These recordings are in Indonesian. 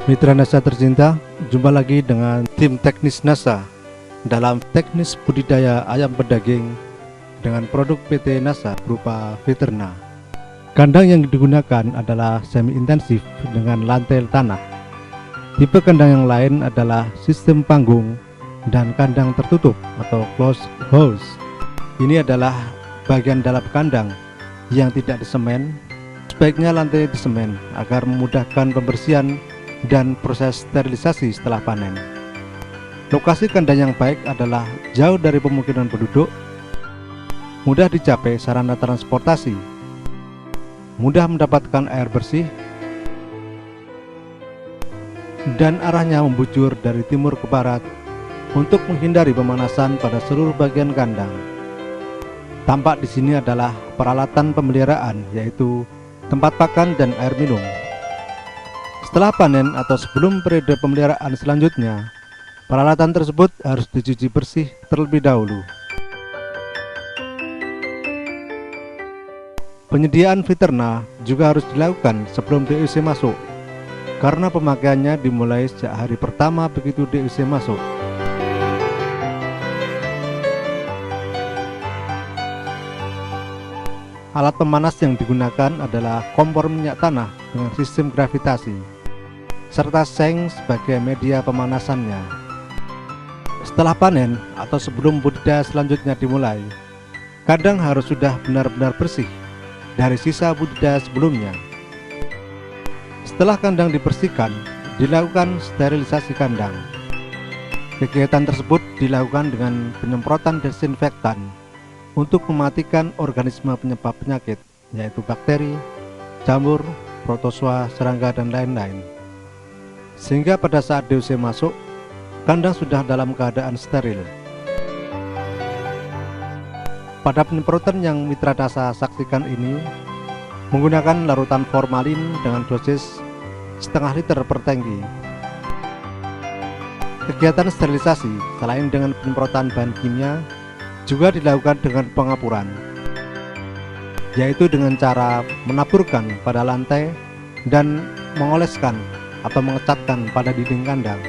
Mitra NASA tercinta, jumpa lagi dengan tim teknis NASA dalam teknis budidaya ayam pedaging dengan produk PT NASA berupa Viterna. Kandang yang digunakan adalah semi intensif dengan lantai tanah. Tipe kandang yang lain adalah sistem panggung dan kandang tertutup atau closed house. Ini adalah bagian dalam kandang yang tidak disemen. Sebaiknya lantai disemen agar memudahkan pembersihan dan proses sterilisasi setelah panen. Lokasi kandang yang baik adalah jauh dari pemukiman penduduk, mudah dicapai sarana transportasi, mudah mendapatkan air bersih, dan arahnya membujur dari timur ke barat untuk menghindari pemanasan pada seluruh bagian kandang. Tampak di sini adalah peralatan pemeliharaan, yaitu tempat pakan dan air minum. Setelah panen atau sebelum periode pemeliharaan selanjutnya, peralatan tersebut harus dicuci bersih terlebih dahulu. Penyediaan Viterna juga harus dilakukan sebelum DUC masuk, karena pemakaiannya dimulai sejak hari pertama begitu DUC masuk. Alat pemanas yang digunakan adalah kompor minyak tanah dengan sistem gravitasi, serta seng sebagai media pemanasannya. Setelah panen atau sebelum budidaya selanjutnya dimulai, kandang harus sudah benar-benar bersih dari sisa budidaya sebelumnya. Setelah kandang dibersihkan, dilakukan sterilisasi kandang. Kegiatan tersebut dilakukan dengan penyemprotan desinfektan untuk mematikan organisme penyebab penyakit, yaitu bakteri, jamur, protozoa, serangga, dan lain-lain. Sehingga pada saat DUC masuk, kandang sudah dalam keadaan steril. Pada penyemprotan yang Mitra NASA saksikan ini menggunakan larutan formalin dengan dosis setengah liter per tangki. Kegiatan sterilisasi selain dengan penyemprotan bahan kimia juga dilakukan dengan pengapuran, yaitu dengan cara menaburkan pada lantai dan mengoleskan atau mengecatkan pada dinding kandang.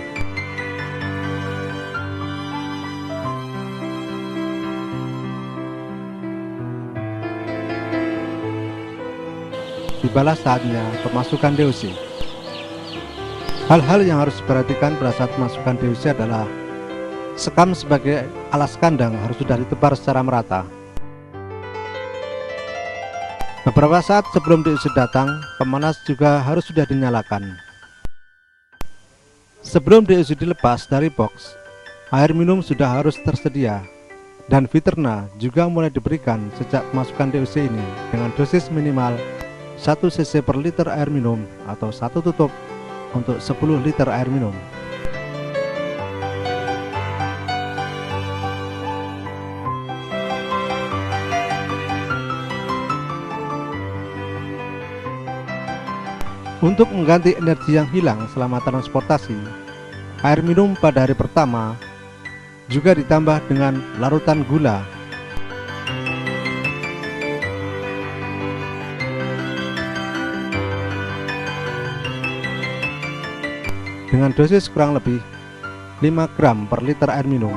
Tibalah saatnya pemasukan DUC. Hal-hal yang harus diperhatikan pada saat pemasukan DUC adalah sekam sebagai alas kandang harus sudah ditebar secara merata. Beberapa saat sebelum DUC datang, pemanas juga harus sudah dinyalakan. Sebelum DUC dilepas dari box, air minum sudah harus tersedia, dan Viterna juga mulai diberikan sejak pemasukan DUC ini dengan dosis minimal 1 cc per liter air minum atau 1 tutup untuk 10 liter air minum. Untuk mengganti energi yang hilang selama transportasi, air minum pada hari pertama juga ditambah dengan larutan gula. Dengan dosis kurang lebih 5 gram per liter air minum.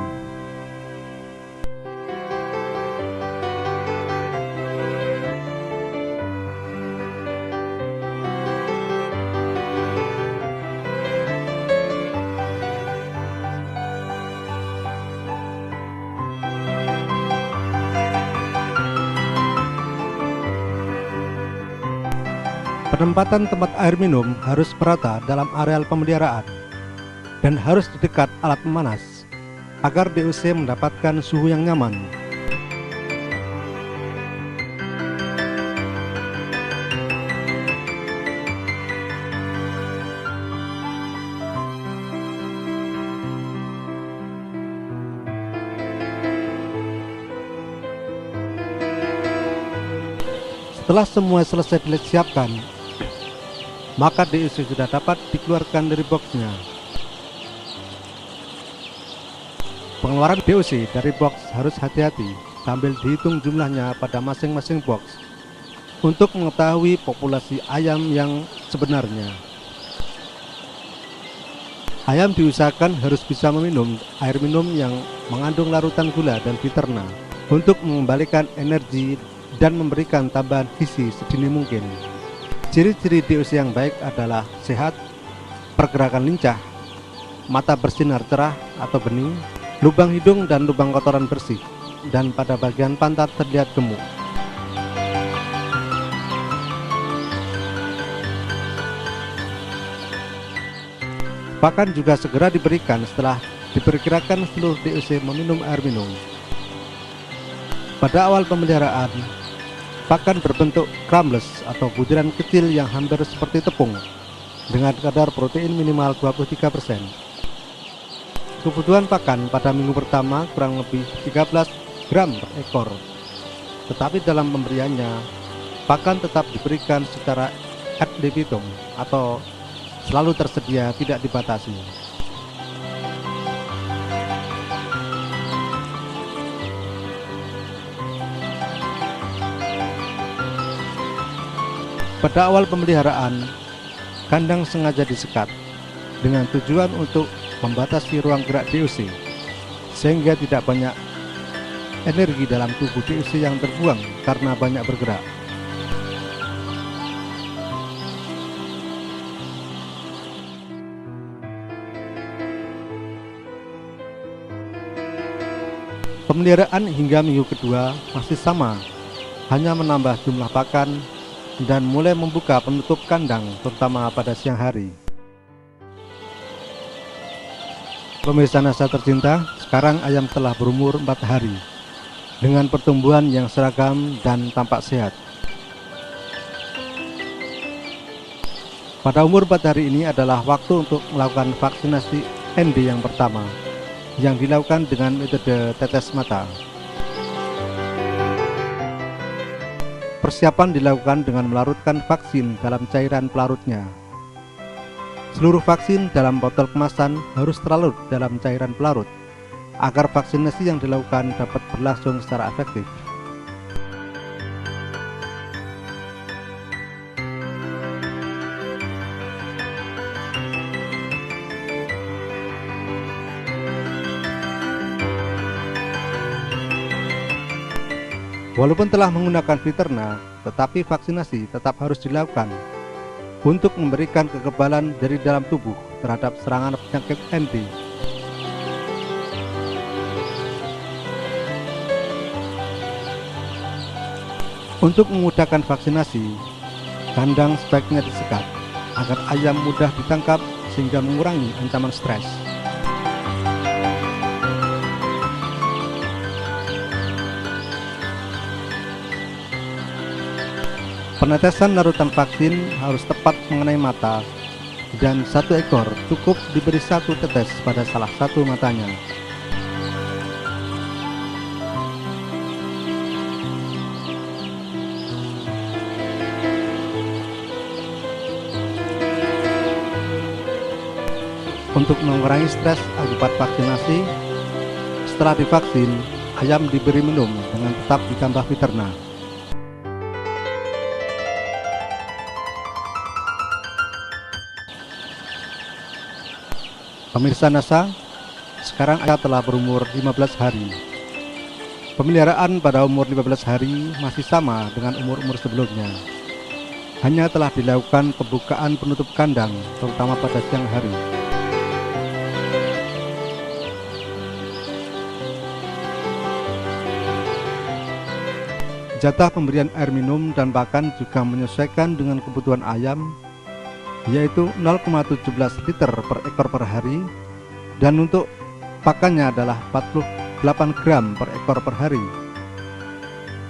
Penempatan tempat air minum harus merata dalam areal pemeliharaan dan harus di dekat alat pemanas agar DUC mendapatkan suhu yang nyaman. Setelah semua selesai disiapkan, maka DUC sudah dapat dikeluarkan dari boxnya. Pengeluaran DUC dari box harus hati-hati sambil dihitung jumlahnya pada masing-masing box untuk mengetahui populasi ayam yang sebenarnya. Ayam diusahakan harus bisa meminum air minum yang mengandung larutan gula dan biterna untuk mengembalikan energi dan memberikan tambahan gizi sedini mungkin. Ciri-ciri DOC yang baik adalah sehat, pergerakan lincah, mata bersinar cerah atau bening, lubang hidung dan lubang kotoran bersih, dan pada bagian pantat terlihat gemuk. Pakan juga segera diberikan setelah diperkirakan seluruh DOC meminum air minum. Pada awal pemeliharaan, pakan berbentuk crumbles atau butiran kecil yang hampir seperti tepung dengan kadar protein minimal 23%. Kebutuhan pakan pada minggu pertama kurang lebih 13 gram per ekor, tetapi dalam pemberiannya, pakan tetap diberikan secara ad libitum atau selalu tersedia, tidak dibatasi. Pada awal pemeliharaan, kandang sengaja disekat dengan tujuan untuk membatasi ruang gerak DOC, sehingga tidak banyak energi dalam tubuh DOC yang terbuang karena banyak bergerak. Pemeliharaan hingga minggu kedua masih sama, hanya menambah jumlah pakan dan mulai membuka penutup kandang, terutama pada siang hari. Pemirsa Nasa tercinta, sekarang ayam telah berumur 4 hari dengan pertumbuhan yang seragam dan tampak sehat. Pada umur 4 hari ini adalah waktu untuk melakukan vaksinasi ND yang pertama, yang dilakukan dengan metode tetes mata. Persiapan dilakukan dengan melarutkan vaksin dalam cairan pelarutnya. Seluruh vaksin dalam botol kemasan harus terlarut dalam cairan pelarut agar vaksinasi yang dilakukan dapat berlangsung secara efektif. Walaupun telah menggunakan Viterna, tetapi vaksinasi tetap harus dilakukan untuk memberikan kekebalan dari dalam tubuh terhadap serangan penyakit ND. Untuk memudahkan vaksinasi, kandang sebaiknya disekat agar ayam mudah ditangkap sehingga mengurangi ancaman stres. Penetesan larutan vaksin harus tepat mengenai mata, dan satu ekor cukup diberi satu tetes pada salah satu matanya. Untuk mengurangi stres akibat vaksinasi, setelah divaksin, ayam diberi minum dengan tetap ditambah Viterna. Pemirsa Nasa, sekarang ayam telah berumur 15 hari. Pemeliharaan pada umur 15 hari masih sama dengan umur-umur sebelumnya. Hanya telah dilakukan pembukaan penutup kandang, terutama pada siang hari. Jatah pemberian air minum dan pakan juga menyesuaikan dengan kebutuhan ayam, yaitu 0,17 liter per ekor per hari, dan untuk pakannya adalah 48 gram per ekor per hari.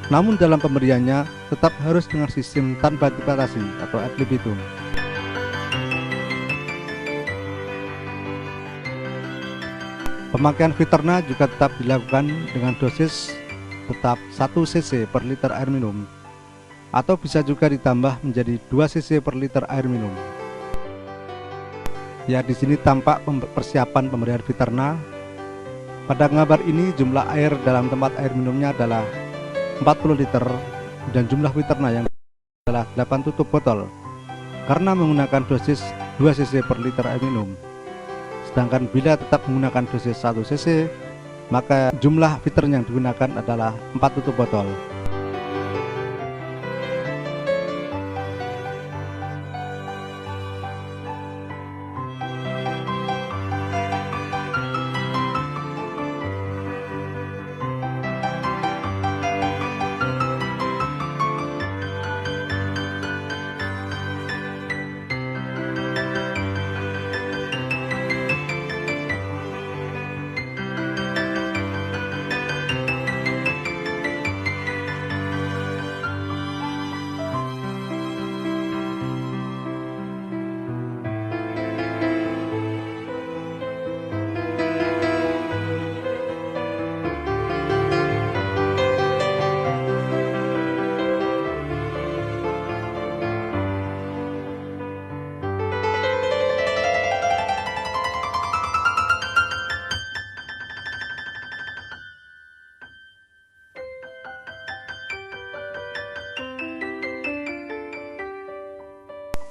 Namun dalam pemberiannya tetap harus dengan sistem tanpa dibatasi atau ad libitum. Pemakaian Viterna juga tetap dilakukan dengan dosis tetap 1 cc per liter air minum, atau bisa juga ditambah menjadi 2 cc per liter air minum. Ya, di sini tampak persiapan pemberian Viterna. Pada gambar ini jumlah air dalam tempat air minumnya adalah 40 liter dan jumlah Viterna yang adalah 8 tutup botol karena menggunakan dosis 2 cc per liter air minum. Sedangkan bila tetap menggunakan dosis 1 cc, maka jumlah liter yang digunakan adalah 4 tutup botol.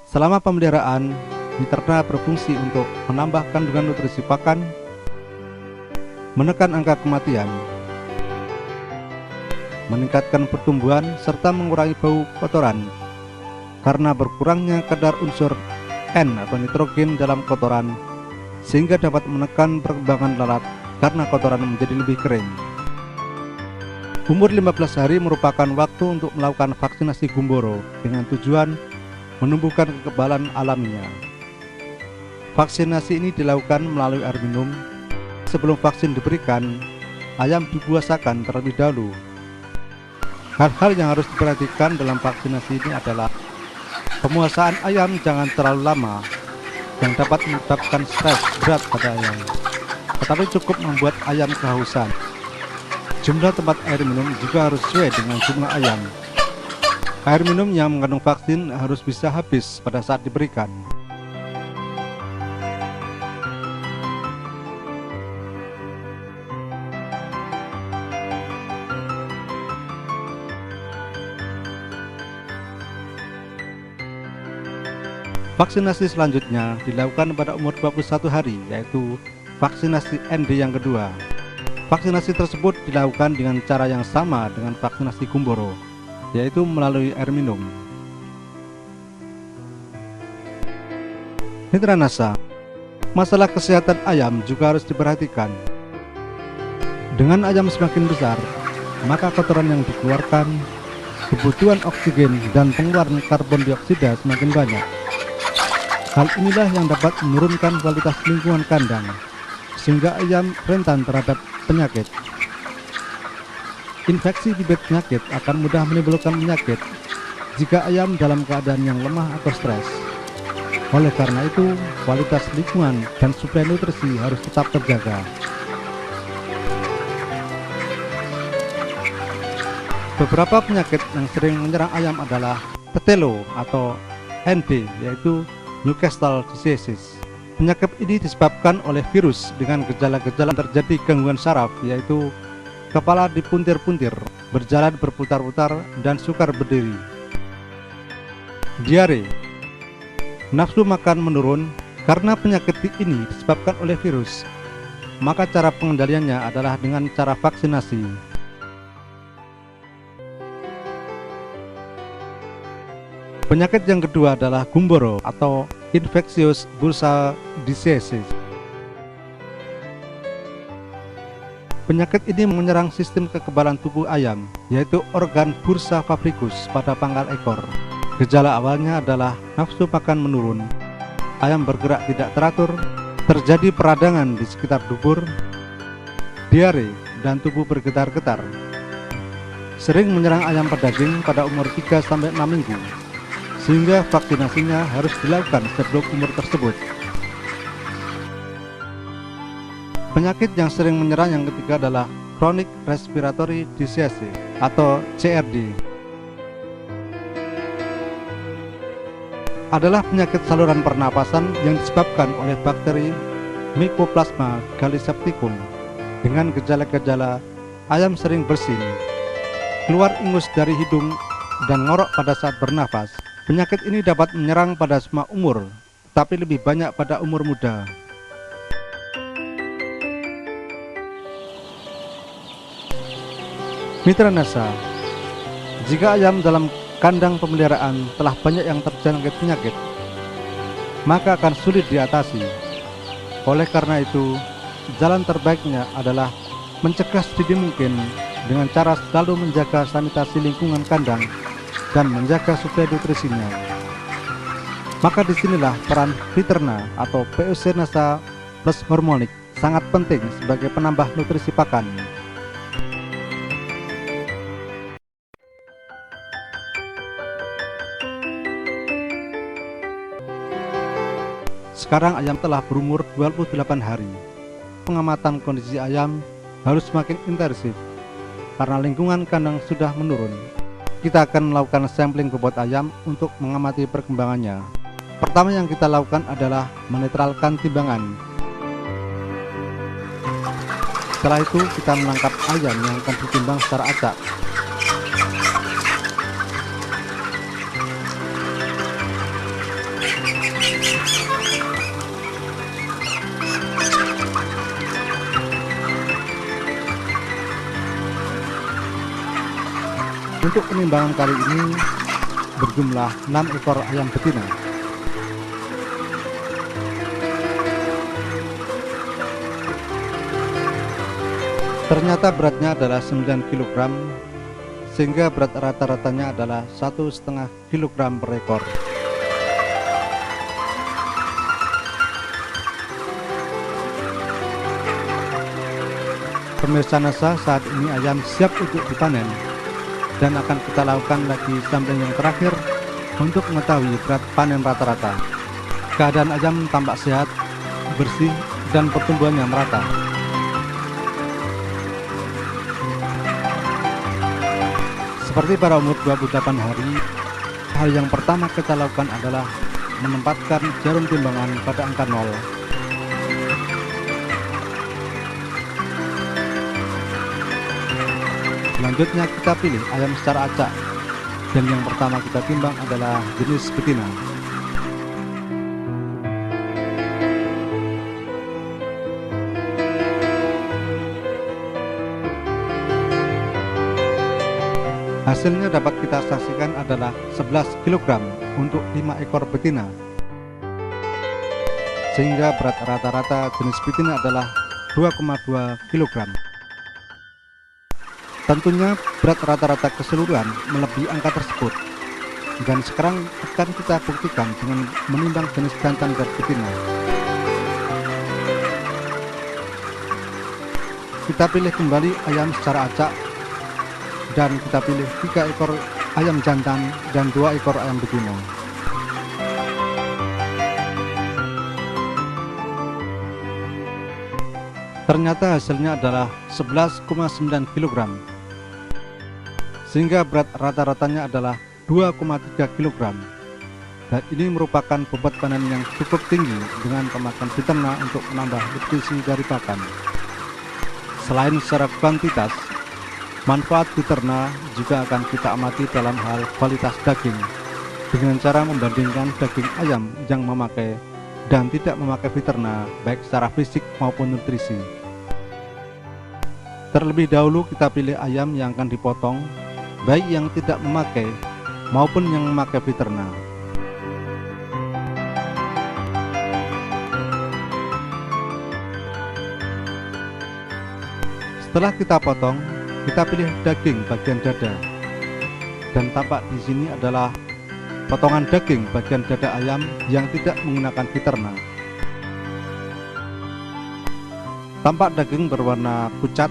Selama pemeliharaan, Fiterna berfungsi untuk menambah kandungan nutrisi pakan, menekan angka kematian, meningkatkan pertumbuhan, serta mengurangi bau kotoran karena berkurangnya kadar unsur N atau nitrogen dalam kotoran, sehingga dapat menekan perkembangan lalat karena kotoran menjadi lebih kering. Umur 15 hari merupakan waktu untuk melakukan vaksinasi Gumboro dengan tujuan menumbuhkan kekebalan alaminya. Vaksinasi ini dilakukan melalui air minum. Sebelum vaksin diberikan, ayam dibuasakan terlebih dahulu. Hal-hal yang harus diperhatikan dalam vaksinasi ini adalah pemuasaan ayam jangan terlalu lama, yang dapat menyebabkan stres berat pada ayam, tetapi cukup membuat ayam kehausan. Jumlah tempat air minum juga harus sesuai dengan jumlah ayam. Air minum yang mengandung vaksin harus bisa habis pada saat diberikan. Vaksinasi selanjutnya dilakukan pada umur 21 hari, yaitu vaksinasi ND yang kedua. Vaksinasi tersebut dilakukan dengan cara yang sama dengan vaksinasi Gumboro, yaitu melalui air minum. Mitra NASA, masalah kesehatan ayam juga harus diperhatikan. Dengan ayam semakin besar, maka kotoran yang dikeluarkan, kebutuhan oksigen dan pengeluaran karbon dioksida semakin banyak. Hal inilah yang dapat menurunkan kualitas lingkungan kandang, sehingga ayam rentan terhadap penyakit. Infeksi bibit penyakit akan mudah menimbulkan penyakit jika ayam dalam keadaan yang lemah atau stres. Oleh karena itu, kualitas lingkungan dan suplai nutrisi harus tetap terjaga. Beberapa penyakit yang sering menyerang ayam adalah tetelo atau ND, yaitu Newcastle disease. Penyakit ini disebabkan oleh virus dengan gejala-gejala terjadi gangguan saraf, yaitu kepala dipuntir-puntir, berjalan berputar-putar, dan sukar berdiri. Diare, nafsu makan menurun karena penyakit ini disebabkan oleh virus. Maka cara pengendaliannya adalah dengan cara vaksinasi. Penyakit yang kedua adalah Gumboro atau infectious bursitis. Penyakit ini menyerang sistem kekebalan tubuh ayam, yaitu organ bursa fabricus pada pangkal ekor. Gejala awalnya adalah nafsu makan menurun, ayam bergerak tidak teratur, terjadi peradangan di sekitar dubur, diare, dan tubuh bergetar-getar. Sering menyerang ayam pedaging pada umur 3-6 minggu, sehingga vaksinasinya harus dilakukan sebelum umur tersebut. Penyakit yang sering menyerang yang ketiga adalah chronic respiratory disease atau CRD. Adalah penyakit saluran pernapasan yang disebabkan oleh bakteri Mycoplasma gallisepticum. Dengan gejala-gejala, ayam sering bersin, keluar ingus dari hidung, dan ngorok pada saat bernafas. Penyakit ini dapat menyerang pada semua umur, tapi lebih banyak pada umur muda. Mitra Nasa, jika ayam dalam kandang pemeliharaan telah banyak yang terjangkit penyakit, maka akan sulit diatasi. Oleh karena itu, jalan terbaiknya adalah mencegah sedini mungkin dengan cara selalu menjaga sanitasi lingkungan kandang dan menjaga suplai nutrisinya. Maka disinilah peran Viterna atau POC Nasa plus Hormonik sangat penting sebagai penambah nutrisi pakan. Sekarang ayam telah berumur 28 hari. Pengamatan kondisi ayam harus semakin intensif karena lingkungan kandang sudah menurun. Kita akan melakukan sampling bobot ayam untuk mengamati perkembangannya. Pertama yang kita lakukan adalah menetralkan timbangan. Setelah itu kita menangkap ayam yang akan ditimbang secara acak. Untuk penimbangan kali ini berjumlah 6 ekor ayam betina. Ternyata beratnya adalah 9 kg, sehingga berat rata-ratanya adalah 1,5 kg per ekor. Pemirsa Nasa, saat ini ayam siap untuk dipanen dan akan kita lakukan lagi sampling yang terakhir untuk mengetahui berat panen rata-rata. Keadaan ayam tampak sehat, bersih, dan pertumbuhannya merata. Seperti pada umur 28 hari, hal yang pertama kita lakukan adalah menempatkan jarum timbangan pada angka 0. Selanjutnya kita pilih ayam secara acak, dan yang pertama kita timbang adalah jenis betina. Hasilnya dapat kita saksikan adalah 11 kg untuk 5 ekor betina, sehingga berat rata-rata jenis betina adalah 2,2 kg. Tentunya berat rata-rata keseluruhan melebihi angka tersebut, dan sekarang akan kita buktikan dengan menimbang jenis jantan dan betina. Kita pilih kembali ayam secara acak, dan kita pilih 3 ekor ayam jantan dan 2 ekor ayam betina. Ternyata hasilnya adalah 11,9 kg, sehingga berat rata-ratanya adalah 2,3 kg. Dan ini merupakan bobot panen yang cukup tinggi dengan pemakaian Viterna untuk menambah nutrisi dari pakan. Selain secara kuantitas, manfaat Viterna juga akan kita amati dalam hal kualitas daging dengan cara membandingkan daging ayam yang memakai dan tidak memakai Viterna, baik secara fisik maupun nutrisi. Terlebih dahulu kita pilih ayam yang akan dipotong, baik yang tidak memakai maupun yang memakai Viterna. Setelah kita potong, kita pilih daging bagian dada, dan tampak di sini adalah potongan daging bagian dada ayam yang tidak menggunakan Viterna. Tampak daging berwarna pucat,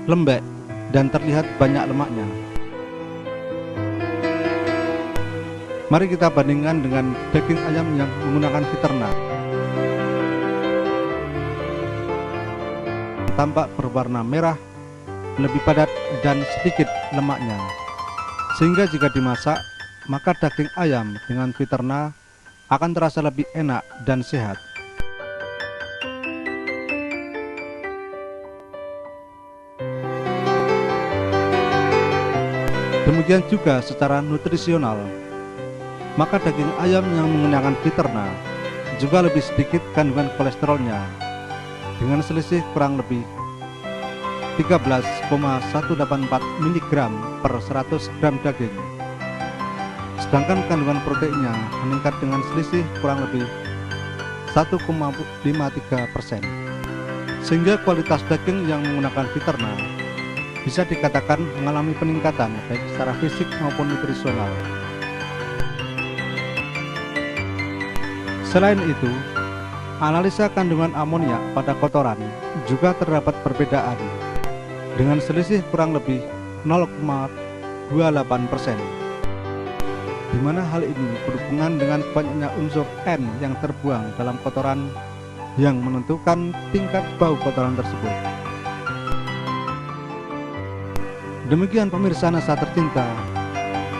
lembek, dan terlihat banyak lemaknya. Mari kita bandingkan dengan daging ayam yang menggunakan Viterna. Tampak berwarna merah, lebih padat, dan sedikit lemaknya, sehingga jika dimasak, maka daging ayam dengan Viterna akan terasa lebih enak dan sehat. Demikian juga secara nutrisional, maka daging ayam yang menggunakan Viterna juga lebih sedikit kandungan kolesterolnya, dengan selisih kurang lebih 13,184 mg per 100 gram daging. Sedangkan kandungan proteinnya meningkat dengan selisih kurang lebih 1,53%. Sehingga kualitas daging yang menggunakan Viterna bisa dikatakan mengalami peningkatan baik secara fisik maupun nutrisional. Selain itu, analisa kandungan amonia pada kotoran juga terdapat perbedaan dengan selisih kurang lebih 0,28%, di mana hal ini berhubungan dengan banyaknya unsur N yang terbuang dalam kotoran yang menentukan tingkat bau kotoran tersebut. Demikian pemirsa Nasa tercinta,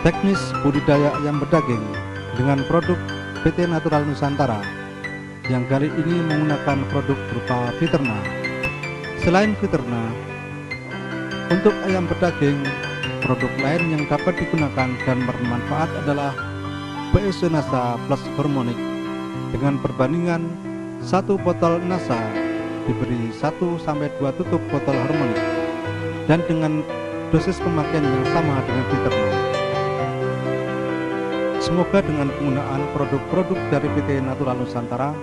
teknis budidaya ayam berdaging dengan produk PT Natural Nusantara yang kali ini menggunakan produk berupa Viterna. Selain Viterna, untuk ayam berdaging, produk lain yang dapat digunakan dan bermanfaat adalah BSC Nasa Plus Hormonik dengan perbandingan 1 botol Nasa diberi 1-2 tutup botol hormonik dan dengan dosis pemakaian yang sama dengan Viterna. Semoga dengan penggunaan produk-produk dari PT Natural Nusantara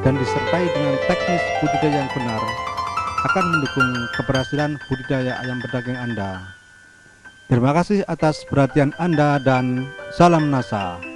dan disertai dengan teknis budidaya yang benar akan mendukung keberhasilan budidaya ayam berdaging Anda. Terima kasih atas perhatian Anda dan salam Nasa.